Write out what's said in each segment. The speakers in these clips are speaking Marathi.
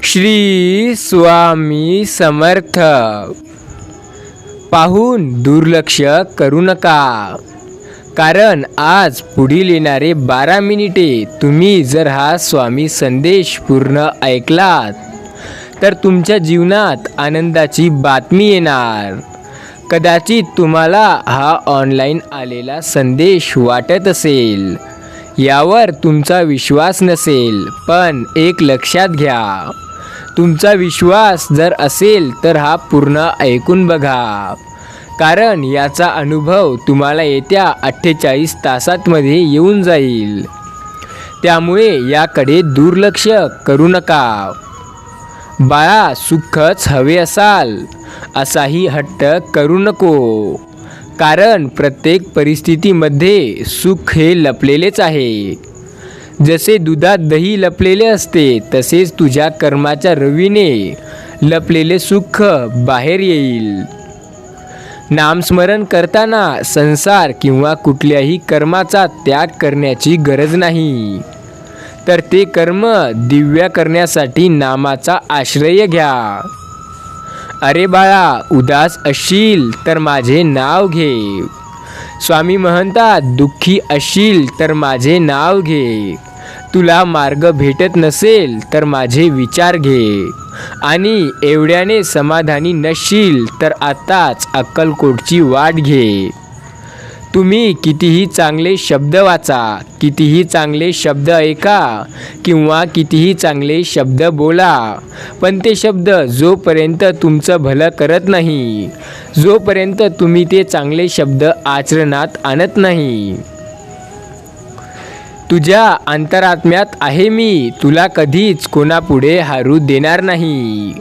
श्री स्वामी समर्थ. पाहून दुर्लक्ष करू नका, कारण आज पुढील येणारे 12 मिनिटे तुम्ही जर हा स्वामी संदेश पूर्ण ऐकलात तर तुमच्या जीवनात आनंदाची बातमी येणार. कदाचित तुम्हाला हा ऑनलाईन आलेला संदेश वाटत असेल, यावर तुमचा विश्वास नसेल, पण एक लक्षात घ्या, तुमचा विश्वास जर असेल तर हा पूर्ण ऐकून बघा, कारण याचा अनुभव तुम्हाला येत्या 48 तासांमध्ये येऊन जाईल. त्यामुळे याकडे दुर्लक्ष करू नका. बाळा, सुखच हवे असाल असाही हट्ट करू नको, कारण प्रत्येक परिस्थितीमध्ये सुख हे लपलेलेच आहे. जसे दुधात दही लपलेले असते, तसेच तुझ्या कर्माच्या रवीने लपलेले सुख बाहेर येईल. नामस्मरण करताना संसार किंवा कुठल्याही कर्माचा त्याग करण्याची गरज नाही, तर ते कर्म दिव्य करण्यासाठी नामाचा आश्रय घ्या. अरे बाळा, उदास असशील तर माझे नाव घे. स्वामी म्हणतात, दुःखी असशील तर माझे नाव घे. तुला मार्ग भेटत नसेल तर माझे विचार घे. आणि एवढ्याने समाधानी नसशील तर आताच अक्कलकोटची वाट घे. तुम्ही कितीही चांगले शब्द वाचा, कितीही चांगले शब्द ऐका किंवा कितीही चांगले शब्द बोला, पण ते शब्द जोपर्यंत तुमचं भलं करत नाही, जोपर्यंत तुम्ही ते चांगले शब्द आचरणात आणत नाही. तुझ्या अंतरात्म्यात आहे मी, तुला कधीच कोणापुढे हारू देणार नाही.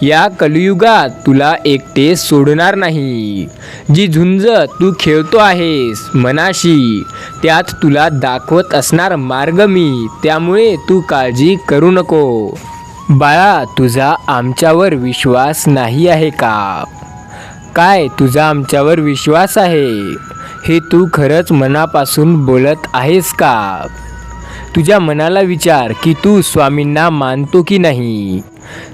या कलियुगात तुला एकटे सोडणार नाही. जी झुंज तू खेळतो आहेस मनाशी, त्यात तुला दाखवत असणार मार्ग मी. त्यामुळे तू काळजी करू नको. बाळा, तुझा आमच्यावर विश्वास नाही आहे का? काय तुझा आमच्यावर विश्वास आहे? हे तू खरंच मनापासून बोलत आहेस का? तुझ्या मनाला विचार की तू स्वामींना मानतो की नाही.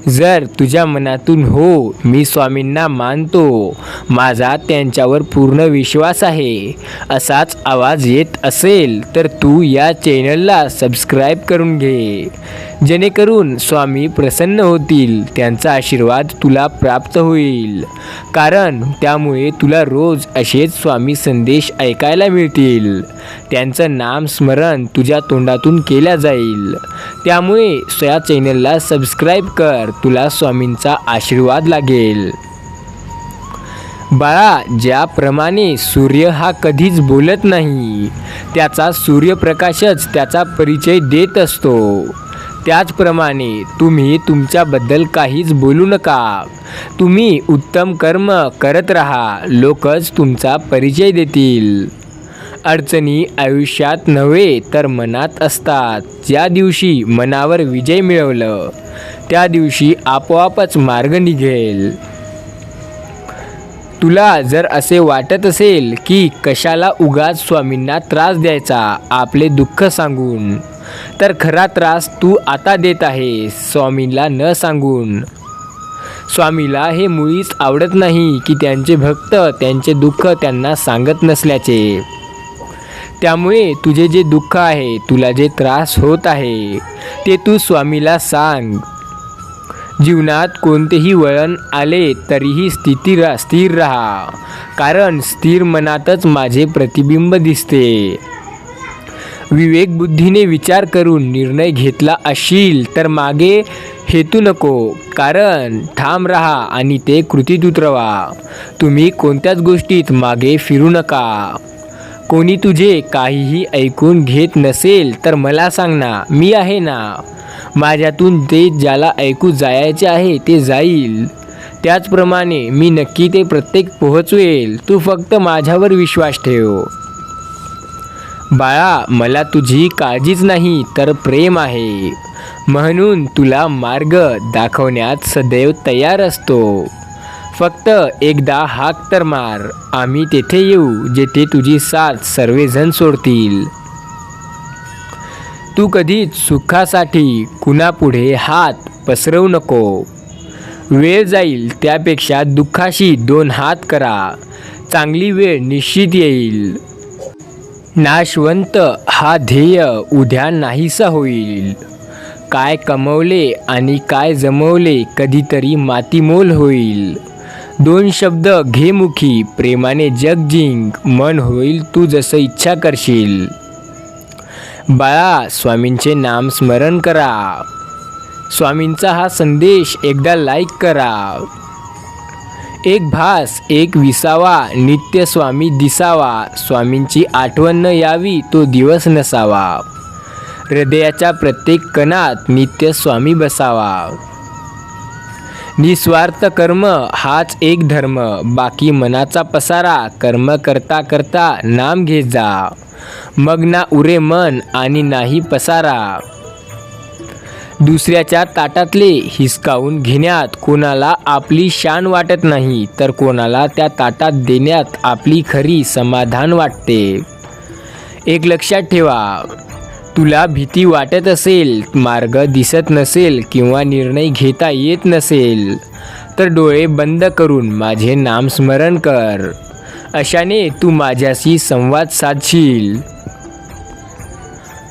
जर तुझ्या मनातून हो, मी स्वामींना मानतो, माझा त्यांच्यावर पूर्ण विश्वास आहे, असाच आवाज येत असेल, तर तू या चॅनलला सबस्क्राईब करून घे, जेणेकरून स्वामी प्रसन्न होतील, त्यांचा आशीर्वाद तुला प्राप्त होईल. कारण त्यामुळे तुला रोज असेच स्वामी संदेश ऐकायला मिळतील. त्यांचं नामस्मरण तुझ्या तोंडातून केल्या जाईल. त्यामुळे या चॅनलला सबस्क्राईब कर, तुला स्वामींचा आशीर्वाद लागेल. बाळा, ज्याप्रमाणे सूर्य हा कधीच बोलत नाही, त्याचा सूर्यप्रकाशच त्याचा परिचय देत असतो, त्याचप्रमाणे तुम्ही तुमच्याबद्दल काहीच बोलू नका. तुम्ही उत्तम कर्म करत राहा, लोकच तुमचा परिचय देतील. अडचणी आयुष्यात नव्हे तर मनात असतात. ज्या दिवशी मनावर विजय मिळवलं, त्या दिवशी आपोआपच मार्ग निघेल. तुला जर असे वाटत असेल की कशाला उगाच स्वामींना त्रास द्यायचा आपले दुःख सांगून, तर खरा त्रास तू आता देत आहेस, स्वामींना न सांगून. स्वामीला हे मुळीच आवडत नाही की त्यांचे भक्त त्यांचे दुःख त्यांना सांगत नसल्याचे. त्यामुळे तुझे जे दुःख आहे, तुला जे त्रास होत आहे, ते तू स्वामीला सांग. जीवनात कोणतेही वळण आले तरीही स्थिर राहा, कारण स्थिर मनातच माझे प्रतिबिंब दिसते. विवेक बुद्धीने विचार करून निर्णय घेतला असशील तर मागे हेतू नको, कारण ठाम राहा आणि ते कृतीत उतरवा. तुम्ही कोणत्याच गोष्टीत मागे फिरू नका. कोणी तुझे काहीही ऐकून घेत नसेल तर मला सांग ना, मी आहे ना. माझ्यातून ते ज्याला ऐकू जायचे आहे ते जाईल. त्याचप्रमाणे मी नक्की ते प्रत्येक पोहोचवेल. तू फक्त माझ्यावर विश्वास ठेव. बाळा, मला तुझी काळजीच नाही तर प्रेम आहे, म्हणून तुला मार्ग दाखवण्यात सदैव तयार असतो. फक्त एकदा हाक तर मार, आम्ही तेथे येऊ जेथे तुझी साथ सर्वजण सोडतील. तू कधीच सुखासाठी कुणापुढे हात पसरवू नको. वेळ जाईल त्यापेक्षा दुःखाशी 2 हात करा. चांगली वेळ निश्चित येईल. नाशवंत हा ध्येय उद्या नाहीसा होईल. काय कमवले आणि काय जमवले कधीतरी मातीमोल होईल. 2 शब्द घे मुखी, प्रेमाने जग जिंक, मन होईल तू जसं इच्छा करशील. बाळा, स्वामींचे नाम स्मरण करा. स्वामींचा हा संदेश एकदा लाईक करा. एक भास एक विसावा, नित्य स्वामी दिसावा. स्वामींची आठवण न यावी तो दिवस नसावा. हृदयाच्या प्रत्येक कणात नित्य स्वामी बसावा. निस्वार्थ कर्म हाच एक धर्म, बाकी मनाचा पसारा. कर्म करता करता नाम घेत जा, मग ना उरे मन आणि नाही पसारा. दुसऱ्याच्या ताटातले हिसकावून घेण्यात कोणाला आपली शान वाटत नाही, तर कोणाला त्या ताटात देण्यात आपली खरी समाधान वाटते. एक लक्षात ठेवा, तुला भीती वाटत असेल, मार्ग दिसत नसेल किंवा निर्णय घेता येत नसेल, तर डोळे बंद करून माझे नाम स्मरण कर. अशाने तू माझ्याशी संवाद साधशील.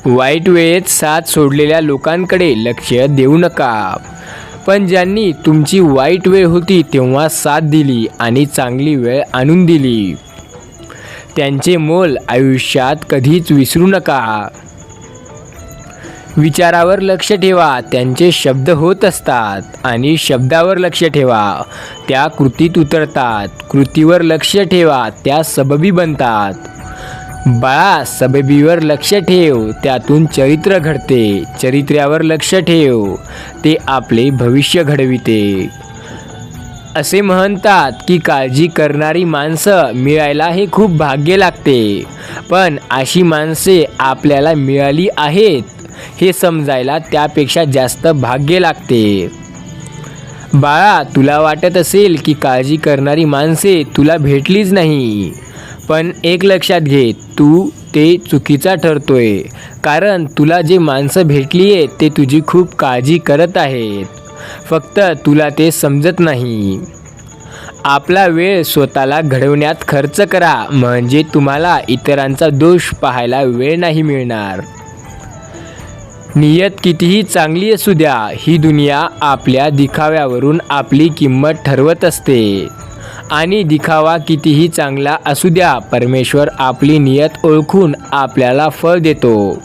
वाईट वेळेत साथ सोडलेल्या लोकांकडे लक्ष देऊ नका, पण ज्यांनी तुमची वाईट वेळ होती तेव्हा साथ दिली आणि चांगली वेळ आणून दिली, त्यांचे मोल आयुष्यात कधीच विसरू नका. विचारावर लक्ष ठेवा, त्यांचे शब्द होत असतात, आणि शब्दावर लक्ष ठेवा, त्या कृतीत उतरतात. कृतीवर लक्ष ठेवा, त्या सबबी बनतात. बाळा, सबबीवर लक्ष ठेव, त्यातून चरित्र घडते. चरित्र्यावर लक्ष ठेव, ते आपले भविष्य घडविते. असे म्हणतात की काळजी करणारी माणसं मिळायला हे खूप भाग्य लागते, पण अशी माणसे आपल्याला मिळाली आहेत हे समजायला त्यापेक्षा जास्त भाग्य लागते. बाळा, तुला वाटत असेल की काळजी करणारी माणसे तुला भेटलीच नाही, पण एक लक्षात घे, तू ते चुकीचा ठरतोय. कारण तुला जे माणसं भेटली आहेत ते तुझी खूप काळजी करत आहेत, फक्त तुला ते समजत नाही. आपला वेळ स्वतःला घडवण्यात खर्च करा, म्हणजे तुम्हाला इतरांचा दोष पाहायला वेळ नाही मिळणार. नियत कितीही चांगली असू द्या, ही दुनिया आपल्या दिखाव्यावरून आपली किंमत ठरवत असते. आणि दिखावा कितीही चांगला असू द्या, परमेश्वर आपली नियत ओळखून आपल्याला फळ देतो.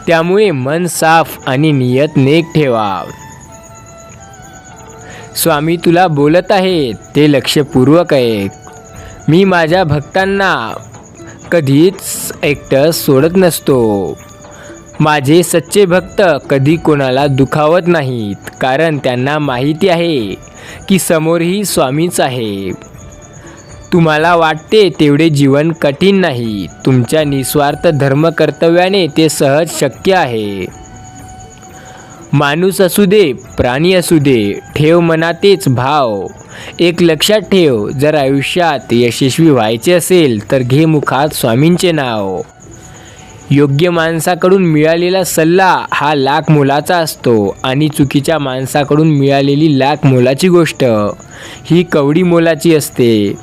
त्यामुळे मन साफ आणि नियत नेक ठेवा. स्वामी तुला बोलत आहेत, ते लक्षपूर्वक ऐक. मी माझ्या भक्तांना कधीच एकटं सोडत नसतो. माझे सच्चे भक्त कधी कोणाला दुखावत नाहीत, कारण त्यांना माहिती आहे की समोरही स्वामीच आहे. तुम्हाला वाटते तेवढे जीवन कठीण नाही, तुमच्या निस्वार्थ धर्म कर्तव्याने ते सहज शक्य आहे. माणूस असू दे, प्राणी असू दे, ठेव मनातेच भाव. एक लक्षात ठेव, जर आयुष्यात यशस्वी व्हायचे असेल तर घे मुखात स्वामींचे नाव. योग्य माणसाकडून मिळालेला सल्ला हा लाख मोलाचा असतो, आणि चुकीच्या माणसाकडून मिळालेली लाख मोलाची गोष्ट ही कवडी मोलाची असते.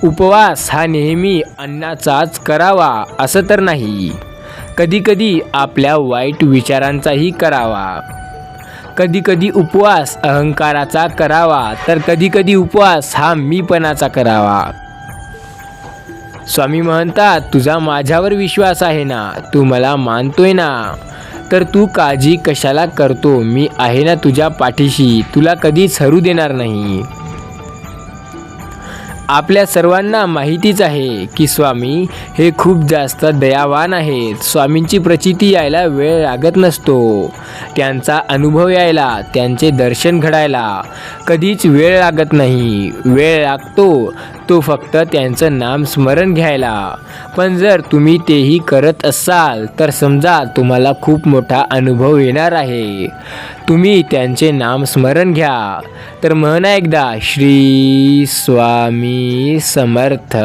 उपवास हा नेहमी अन्नाचाच करावा असं तर नाही, कधीकधी आपल्या वाईट विचारांचाही करावा. कधीकधी उपवास अहंकाराचा करावा, तर कधीकधी उपवास हा मीपणाचा करावा. स्वामी म्हणतात, तुझा माझ्यावर विश्वास आहे ना, तू मला मानतोय ना, तर तू काळजी कशाला करतो. मी आहे ना तुझ्या पाठीशी, तुला कधीच हरू देणार नाही. आपल्या सर्वांना माहितीच आहे की स्वामी हे खूप जास्त दयावान आहेत. स्वामींची प्रचिती यायला वेळ लागत नसतो, त्यांचा अनुभव यायला, त्यांचे दर्शन घडायला कधीच वेळ लागत नाही. वेळ लागतो तो फक्त त्यांचं नाम स्मरण घ्यायला. पण जर तुम्ही तेही करत असाल तर समजा तुम्हाला खूप मोठा अनुभव येणार आहे. तुम्ही त्यांचे नाम स्मरण घ्या. तर म्हणा एकदा, श्री स्वामी समर्थ,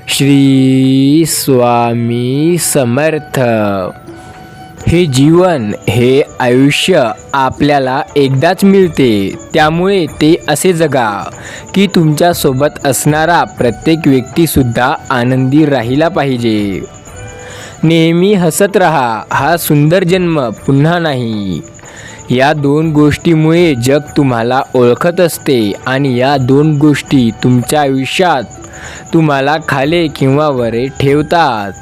श्री स्वामी समर्थ. हे जीवन, हे आयुष्य आपल्याला एकदाच मिळते, त्यामुळे ते असे जगा की तुमच्यासोबत असणारा प्रत्येक व्यक्तीसुद्धा आनंदी राहिला पाहिजे. नेहमी हसत राहा, हा सुंदर जन्म पुन्हा नाही. या दोन गोष्टीमुळे जग तुम्हाला ओळखत असते आणि या दोन गोष्टी तुमच्या आयुष्यात तुम्हाला खाली किंवा वरे ठेवतात.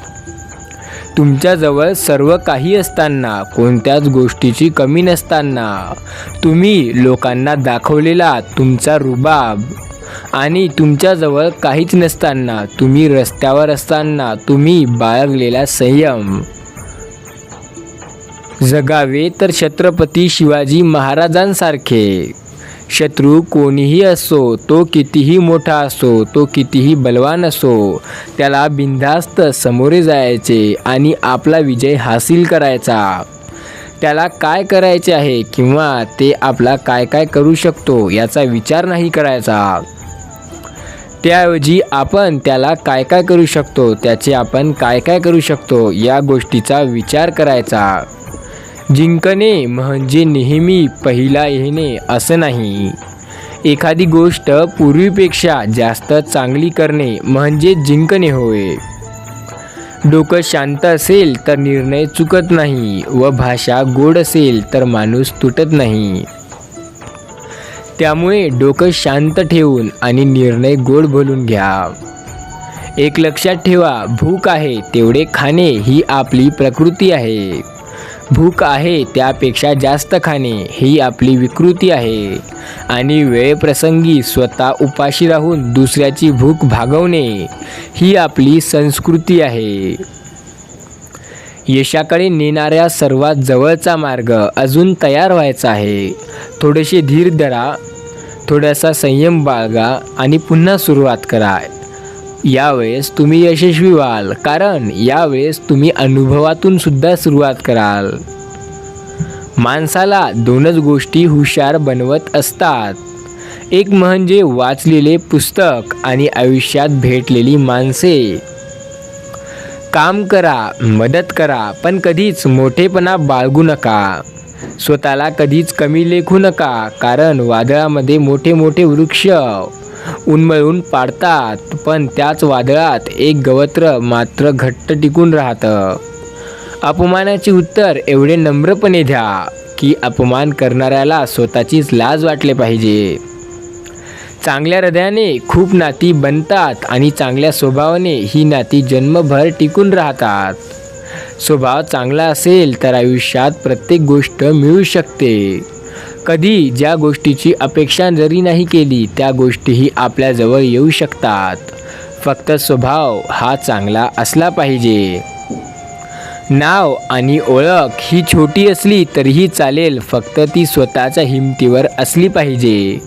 तुमच्याजवळ सर्व काही असताना, कोणत्याच गोष्टीची कमी नसताना, तुम्ही लोकांना दाखवलेला तुमचा रुबाब आणि तुमच्याजवळ काहीच नसताना, तुम्ही रस्त्यावर असताना तुम्ही बाळगलेला संयम. जगावे तर छत्रपती शिवाजी महाराजांसारखे. शत्रू कोणीही असो, तो कितीही मोठा असो, तो कितीही बलवान असो, त्याला बिनधास्त सामोरे जायचे आणि आपला विजय हासिल करायचा. त्याला काय करायचे आहे किंवा ते आपला काय काय करू शकतो याचा विचार नाही करायचा. त्याऐवजी आपण त्याला काय काय करू शकतो, त्याचे आपण काय काय करू शकतो या गोष्टीचा विचार करायचा. जिंकणे म्हणजे नेहमी पहिला येणे असं नाही. एखादी गोष्ट पूर्वीपेक्षा जास्त चांगली करणे म्हणजे जिंकणे होय. डोकं शांत असेल तर निर्णय चुकत नाही व भाषा गोड असेल तर माणूस तुटत नाही. त्यामुळे डोकं शांत ठेवून आणि निर्णय गोड बोलून घ्या. एक लक्षात ठेवा, भूक आहे तेवढे खाणे ही आपली प्रकृती आहे. भूक आहे त्यापेक्षा जास्त खाणे ही आपली विकृती आहे. आणि वेळप्रसंगी स्वतः उपाशी राहून दुसऱ्याची भूक भागवणे ही आपली संस्कृती आहे. यशाकडे नेणाऱ्या सर्वात जवळचा मार्ग अजून तयार व्हायचा आहे. थोडेसे धीर धरा, थोडासा संयम बाळगा आणि पुन्हा सुरुवात करा. यावेळेस तुम्ही यशस्वी व्हाल, कारण यावेळेस तुम्ही अनुभवातून सुद्धा सुरुवात कराल. माणसाला दोनच गोष्टी हुशार बनवत असतात. एक म्हणजे वाचलेले पुस्तक आणि आयुष्यात भेटलेली माणसे. काम करा, मदत करा, पण कधीच मोठेपणा बाळगू नका. स्वतःला कधीच कमी लेखू नका, कारण वादळामध्ये मोठे मोठे वृक्ष उन्मळून पाडतात, पण त्याच वादळात एक गवत्र मात्र घट्ट टिकून राहतं. अपमानाचे उत्तर एवढे नम्रपणे द्या की अपमान करणाऱ्याला स्वतःचीच लाज वाटले पाहिजे. चांगल्या हृदयाने खूप नाती बनतात आणि चांगल्या स्वभावाने ही नाती जन्मभर टिकून राहतात. स्वभाव चांगला असेल तर आयुष्यात प्रत्येक गोष्ट मिळू शकते. कधी ज्या गोष्टीची अपेक्षा जरी नाही केली त्या गोष्टीही आपल्याजवळ येऊ शकतात. फक्त स्वभाव हा चांगला असला पाहिजे. नाव आणि ओळख ही छोटी असली तरीही चालेल, फक्त ती स्वतःच्या हिमतीवर असली पाहिजे.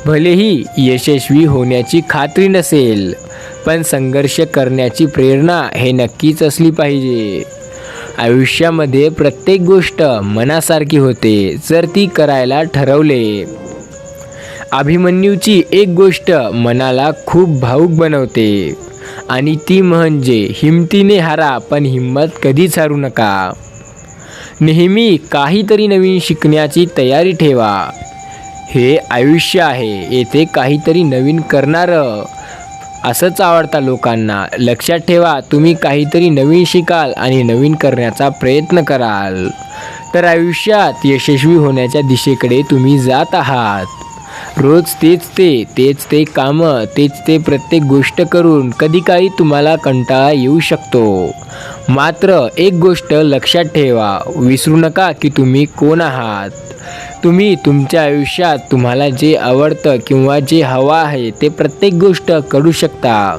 भलेही यशस्वी होण्याची खात्री नसेल, पण संघर्ष करण्याची प्रेरणा हे नक्कीच असली पाहिजे. आयुष्यामध्ये प्रत्येक गोष्ट मनासारखी होते जर ती करायला ठरवले. अभिमन्यूची एक गोष्ट मनाला खूप भावूक बनवते आणि ती म्हणजे हिमतीने हारा, पण हिंमत कधीच हारू नका. नेहमी काहीतरी नवीन शिकण्याची तयारी ठेवा. हे आयुष्य आहे, येथे काहीतरी नवीन करणारं असंच आवडतं लोकांना. लक्षात ठेवा, तुम्ही काहीतरी नवीन शिकाल आणि नवीन करण्याचा प्रयत्न कराल तर आयुष्यात यशस्वी होण्याच्या दिशेकडे तुम्ही जात आहात. रोज तेच ते कामं, तेच ते प्रत्येक गोष्ट करून कधी काही तुम्हाला कंटाळा येऊ शकतो. मात्र एक गोष्ट लक्षात ठेवा, विसरू नका की तुम्ही कोण आहात. तुम्ही तुमच्या आयुष्यात तुम्हाला जे आवडतं किंवा जे हवं आहे ते प्रत्येक गोष्ट करू शकता.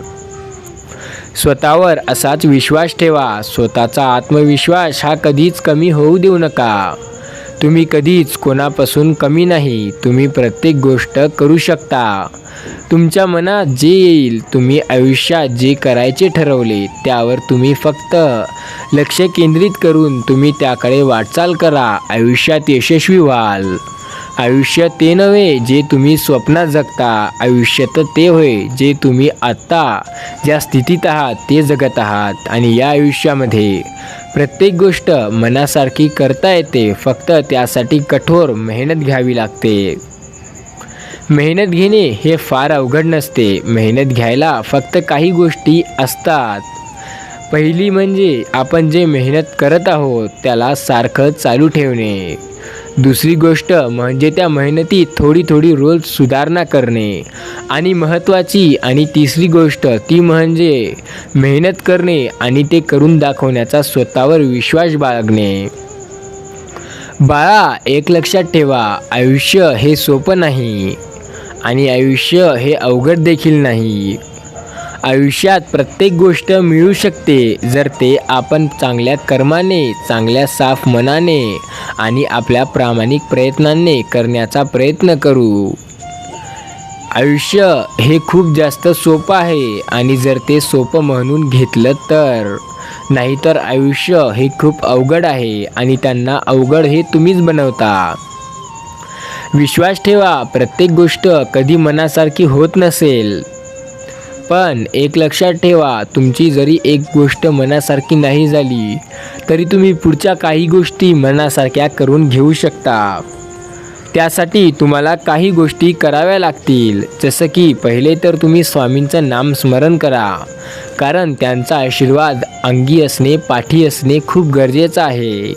स्वतःवर असाच विश्वास ठेवा. स्वतःचा आत्मविश्वास हा कधीच कमी होऊ देऊ नका. तुम्ही कधीच कोणापासून कमी नाही. तुम्ही प्रत्येक गोष्ट करू शकता. तुमच्या मनात जे येईल, तुम्ही आयुष्यात जे करायचे ठरवले त्यावर तुम्ही फक्त लक्ष केंद्रित करून तुम्ही त्याकडे वाटचाल करा. आयुष्यात यशस्वी व्हाल. आयुष्य ते नव्हे जे तुम्ही स्वप्नात जगता, आयुष्य तर ते होय जे तुम्ही आत्ता ज्या स्थितीत आहात ते जगत आहात. आणि या आयुष्यामध्ये प्रत्येक गोष्ट मनासारखी करता येते, फक्त त्यासाठी कठोर मेहनत घ्यावी लागते. मेहनत घेणे हे फार अवघड नसते. मेहनत घ्यायला फक्त काही गोष्टी असतात. पहिली म्हणजे आपण जे मेहनत करत आहोत त्याला सारखं चालू ठेवणे. दुसरी गोष्ट म्हणजे त्या मेहनतीत थोडी थोडी रोज सुधारणा करणे. आणि महत्त्वाची आणि तिसरी गोष्ट ती म्हणजे मेहनत करणे आणि ते करून दाखवण्याचा स्वतःवर विश्वास बाळगणे. बाळा, एक लक्षात ठेवा, आयुष्य हे सोपं नाही आणि आयुष्य हे अवघड देखील नाही. आयुष्यात प्रत्येक गोष्ट मिळू शकते जर ते आपण चांगल्या कर्माने, चांगल्या साफ मनाने आणि आपल्या प्रामाणिक प्रयत्नांनी करण्याचा प्रयत्न करू. आयुष्य हे खूप जास्त सोपं आहे आणि जर ते सोपं म्हणून घेतलं तर. नाहीतर आयुष्य हे खूप अवघड आहे आणि त्यांना अवघड हे तुम्हीच बनवता. विश्वास ठेवा, प्रत्येक गोष्ट कधी मनासारखी होत नसेल. पण एक लक्षात ठेवा, तुमची जरी एक गोष्ट मनासारखी नाही झाली तरी तुम्ही पुढच्या काही गोष्टी मनासारख्या करून घेऊ शकता. त्यासाठी तुम्हाला काही गोष्टी कराव्या लागतील. जसं की पहिले तर तुम्ही स्वामींचं नामस्मरण करा, कारण त्यांचा आशीर्वाद अंगी असणे, पाठी असणे खूप गरजेचं आहे.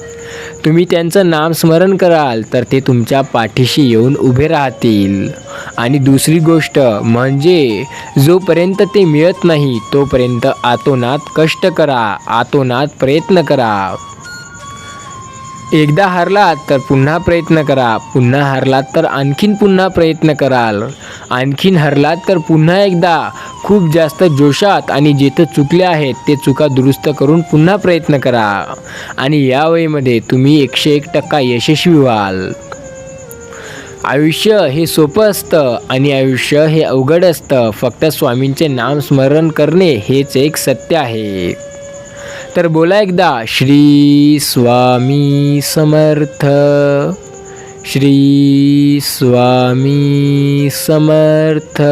तुम्ही त्यांचं नामस्मरण कराल तर ते तुमच्या पाठीशी येऊन उभे राहतील. आणि दुसरी गोष्ट म्हणजे जोपर्यंत ते मिळत नाही तोपर्यंत आतोनात कष्ट करा, आतोनात प्रयत्न करा. एकदा हारलात तर पुन्हा प्रयत्न करा, पुन्हा हारलात तर आणखीन पुन्हा प्रयत्न कराल, आणखीन हरलात तर पुन्हा एकदा खूप जास्त जोशात आणि जिथं चुकले आहेत ते चुका दुरुस्त करून पुन्हा प्रयत्न करा. आणि या वेळेमध्ये तुम्ही 101% यशस्वी व्हाल. आयुष्य हे सोपं असतं आणि आयुष्य हे अवघड असतं. फक्त स्वामींचे नामस्मरण करणे हेच एक सत्य आहे. तर बोला एकदा, श्री स्वामी समर्थ, श्री स्वामी समर्थ.